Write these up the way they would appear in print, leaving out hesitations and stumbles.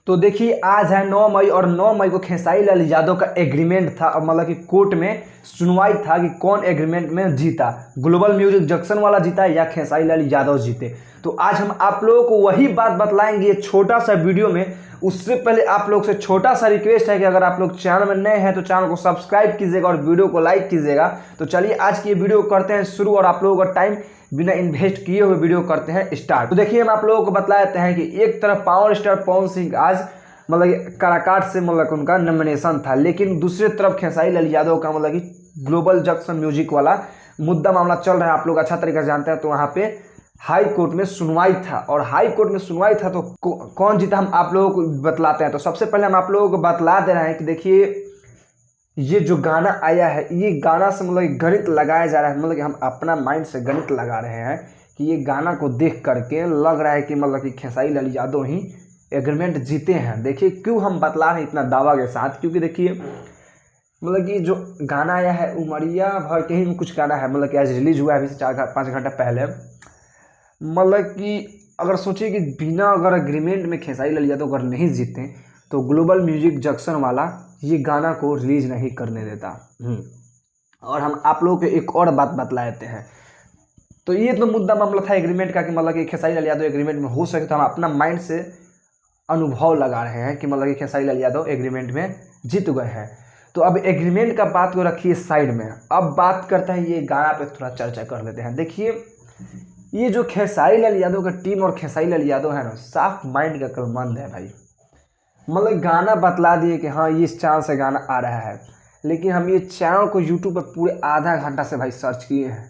तो देखिए आज है 9 मई और 9 मई को खेसारी लाल यादव का एग्रीमेंट था, और मतलब कि कोर्ट में सुनवाई था कि कौन एग्रीमेंट में जीता, ग्लोबल म्यूजिक जंक्शन वाला जीता या खेसारी लाल यादव जीते। तो आज हम आप लोगों को वही बात बतलाएंगे ये छोटा सा वीडियो में। उससे पहले आप लोग से छोटा सा रिक्वेस्ट है कि अगर आप लोग चैनल में नए हैं तो चैनल को सब्सक्राइब कीजिएगा और वीडियो को लाइक कीजिएगा। तो चलिए आज की ये वीडियो करते हैं शुरू, और आप लोगों का टाइम बिना इन्वेस्ट किए हुए वीडियो करते हैं स्टार्ट। तो देखिए हम आप लोगों को बतला देते हैं कि एक तरफ पावर स्टार पवन सिंह आज मतलब काराकाट से मतलब उनका नॉमिनेशन था, लेकिन दूसरी तरफ खेसारी लाल यादव का मतलब कि ग्लोबल जंक्शन म्यूजिक वाला मुद्दा मामला चल रहा है, आप लोग अच्छा तरीके से जानते हैं। तो वहाँ पे हाई कोर्ट में सुनवाई था, और हाई कोर्ट में सुनवाई था तो कौन जीता हम आप लोगों को बतलाते हैं। तो सबसे पहले हम आप लोगों को बतला दे रहे हैं कि देखिए ये जो गाना आया है, ये गाना से मतलब गणित लगाया जा रहा है, मतलब कि हम अपना माइंड से गणित लगा रहे हैं कि ये गाना को देख करके लग रहा है कि मतलब कि खेसारी लाल यादव ही एग्रीमेंट जीते हैं। देखिए क्यों हम बतला रहे हैं इतना दावा के साथ, क्योंकि देखिए मतलब कि जो गाना आया है उमरिया भर के ही कुछ गाना है, मतलब कि आज रिलीज हुआ है अभी से 4-5 घंटा पहले। मतलब कि अगर सोचिए कि बिना अगर एग्रीमेंट में खेसारी लाल यादव अगर नहीं जीते तो ग्लोबल म्यूजिक जंक्शन वाला ये गाना को रिलीज नहीं करने देता। और हम आप लोगों को एक और बात बतला देते हैं। तो ये तो मुद्दा मामला था एग्रीमेंट का कि मतलब कि खेसारी लाल यादव एग्रीमेंट में हो सके, तो हम अपना माइंड से अनुभव लगा रहे हैं कि मतलब कि खेसारी लाल यादव एग्रीमेंट में जीत गए हैं। तो अब एग्रीमेंट का बात को रखिए साइड में, अब बात करते हैं ये गाना पे थोड़ा चर्चा कर लेते हैं। देखिए ये जो खेसारी लाल यादव का टीम और खेसारी लाल यादव है ना, साफ माइंड का अक्लमंद है भाई। मतलब गाना बतला दिए कि हाँ ये इस चैनल से गाना आ रहा है, लेकिन हम ये चैनल को यूट्यूब पर पूरे आधा घंटा से भाई सर्च किए हैं।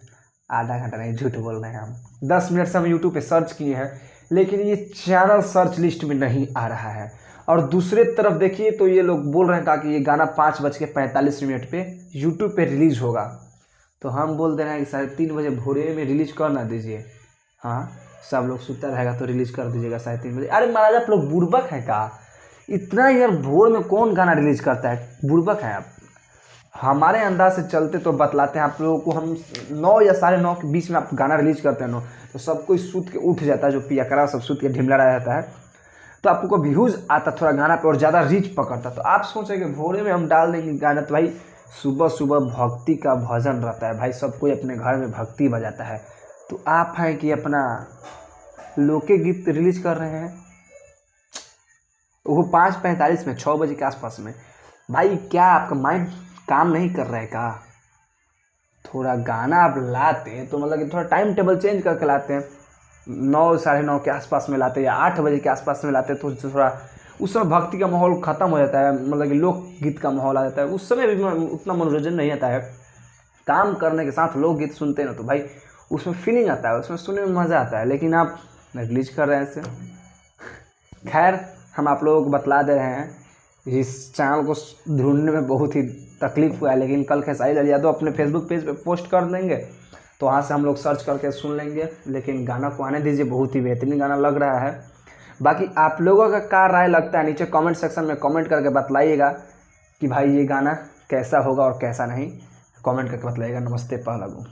आधा घंटा नहीं, झूठ बोल रहे हैं हम, 10 मिनट से हम यूट्यूब पे सर्च किए हैं, लेकिन ये चैनल सर्च लिस्ट में नहीं आ रहा है। और दूसरे तरफ देखिए तो ये लोग बोल रहे हैं कि ये गाना 5:45 पे यूट्यूब पे रिलीज होगा। तो हम बोल दे रहे हैं कि 3:30 बजे भोरे में रिलीज कर ना दीजिए। हाँ सब लोग सुता रहेगा तो रिलीज कर दीजिएगा 3:30 बजे। अरे महाराज आप लोग बुड़बक है का? इतना यार भोर में कौन गाना रिलीज करता है? बुड़बक है आप। हमारे अंदाज से चलते तो बतलाते हैं आप लोगों को, हम 9 या 9:30 के बीच में आप गाना रिलीज करते हैं ना, तो सब कोई सूत के उठ जाता है, जो पियकरा सब सूत के ढिमला रहा जाता है, तो आपको व्यूज़ आता थोड़ा गाना पे और ज़्यादा रीच पकड़ता। तो आप सोचें कि भोरे में हम डाल देंगे गाना, तो भाई सुबह सुबह भक्ति का भजन रहता है भाई, सब कोई अपने घर में भक्ति बजाता है। तो आप हैं कि अपना लोकगीत रिलीज कर रहे हैं, वो 5:45 में, 6 बजे के आसपास में। भाई क्या आपका माइंड काम नहीं कर रहा है का? थोड़ा गाना आप लाते हैं तो मतलब कि थोड़ा टाइम टेबल चेंज करके लाते हैं, 9 9:30 के आसपास में लाते हैं या 8 बजे के आसपास में लाते हैं, तो थोड़ा उस समय भक्ति का माहौल ख़त्म हो जाता है, मतलब कि लोकगीत का माहौल आ जाता है। उस समय भी उतना मनोरंजन नहीं आता है। काम करने के साथ लोकगीत सुनते हैं ना तो भाई उसमें फीलिंग आता है, उसमें सुनने में मज़ा आता है, लेकिन आप नेगलिज कर रहे हैं इसे। खैर हम आप लोगों को बतला दे रहे हैं, इस चैनल को ढूंढने में बहुत ही तकलीफ हुआ है, लेकिन कल खेसारी लाल यादव अपने फेसबुक पेज पे पोस्ट कर देंगे, तो वहाँ से हम लोग सर्च करके सुन लेंगे। लेकिन गाना को आने दीजिए, बहुत ही बेहतरीन गाना लग रहा है। बाकी आप लोगों का क्या राय लगता है नीचे कमेंट सेक्शन में कमेंट करके बतलाइएगा कि भाई ये गाना कैसा होगा और कैसा नहीं, कमेंट करके बतलाइएगा। नमस्ते पहला।